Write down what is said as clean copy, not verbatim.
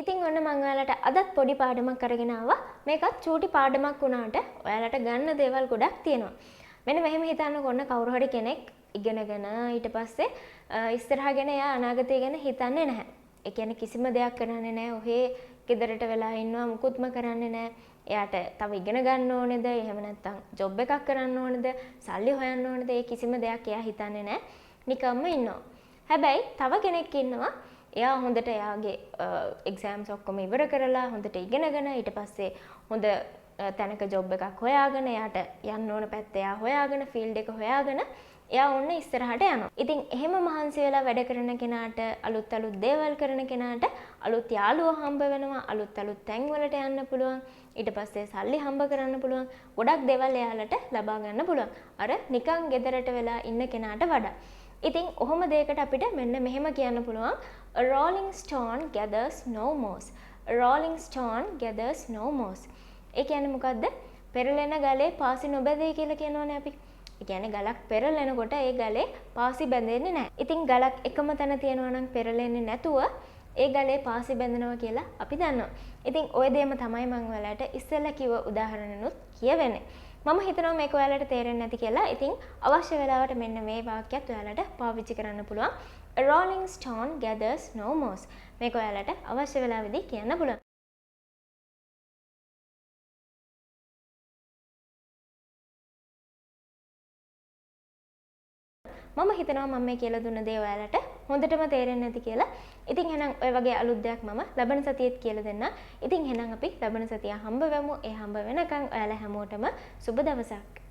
ඉතින් ඔන්න මම ඔයාලට අදත් පොඩි පාඩමක් අරගෙන ආවා. මේකත් චූටි පාඩමක් වුණාට ඔයාලට ගන්න දේවල් ගොඩක් තියෙනවා. මෙන්න මෙහෙම හිතන්නකො ඔන්න කවුරු හරි කෙනෙක් ඉගෙනගෙන ඊට පස්සේ ඉස්සරහා ගැන එයා අනාගතය ගැන හිතන්නේ නැහැ. ඒ කියන්නේ කිසිම දෙයක් කරන්නේ නැහැ. ඔහේ ගෙදරට වෙලා ඉන්නවා මුකුත්ම කරන්නේ නැහැ. එයාට තව ඉගෙන ගන්න ඕනේද? එහෙම නැත්නම් ජොබ් එකක් කරන්න ඕනේද? සල්ලි හොයන්න ඕනේද? ඒ කිසිම දෙයක් එයා හිතන්නේ නැහැ. නිකම්ම ඉන්නවා. හැබැයි තව කෙනෙක් ඉන්නවා. එයා හොඳට එයාගේ එක්සෑම්ස් ඔක්කොම ඉවර කරලා හොඳට ඉගෙනගෙන ඊට පස්සේ හොඳ තැනක ජොබ් එකක් හොයාගෙන එයාට යන්න ඕන පැත්ත එයා හොයාගෙන ෆීල්ඩ් එක හොයාගෙන එයා ඔන්න ඉස්සරහට යනවා. ඉතින් එහෙම මහන්සි වෙලා වැඩ කරන කෙනාට අලුත් දේවල් කරන කෙනාට අලුත් යාළුවෝ හම්බ වෙනවා, අලුත් තැන් වලට යන්න පුළුවන්. ඊට පස්සේ සල්ලි හම්බ කරන්න පුළුවන්. ගොඩක් දේවල් එයාලට ලබා ගන්න පුළුවන්. අර නිකන් ගෙදරට වෙලා ඉන්න කෙනාට වඩා. ඉතින් ඔහොම දෙයකට අපිට මෙන්න මෙහෙම කියන්න පුළුවන් a rolling stone gathers no moss. A rolling stone gathers no moss. ඒ කියන්නේ මොකද්ද? පෙරලෙන ගලේ පාසි නොබැඳේ කියලා කියනවනේ අපි. ඒ කියන්නේ ගලක් පෙරලෙනකොට ඒ ගලේ පාසි බැඳෙන්නේ නැහැ. ඉතින් ගලක් එකම තැන තියෙනවා නම් පෙරලෙන්නේ නැතුව ඒ ගලේ පාසි බැඳෙනවා කියලා අපි දන්නවා. ඉතින් ওই දෙයම තමයි මම ඔයාලට ඉස්සෙල්ලා කිව්ව උදාහරණනුත් කියවෙන්නේ. මම හිතනවා මේක ඔයාලට තේරෙන්නේ නැති කියලා. ඉතින් අවශ්‍ය වෙලාවට මෙන්න මේ වාක්‍යයත් ඔයාලට පාවිච්චි කරන්න පුළුවන්. A rolling stone gathers no moss. මේක ඔයාලට අවශ්‍ය වෙලාවෙදී කියන්න පුළුවන්. මම හිතනවා මම මේ කියලා දුන්න දේ ඔයාලට හොඳටම තේරෙන්නේ නැති කියලා. ඉතින් එහෙනම් ඔය වගේ අලුත් දෙයක් මම ලබන සතියේත් කියලා දෙන්නම්. ඉතින් එහෙනම් අපි ලබන සතිය හම්බ වෙමු. ඒ හම්බ වෙනකන් ඔයාලා හැමෝටම සුබ දවසක්.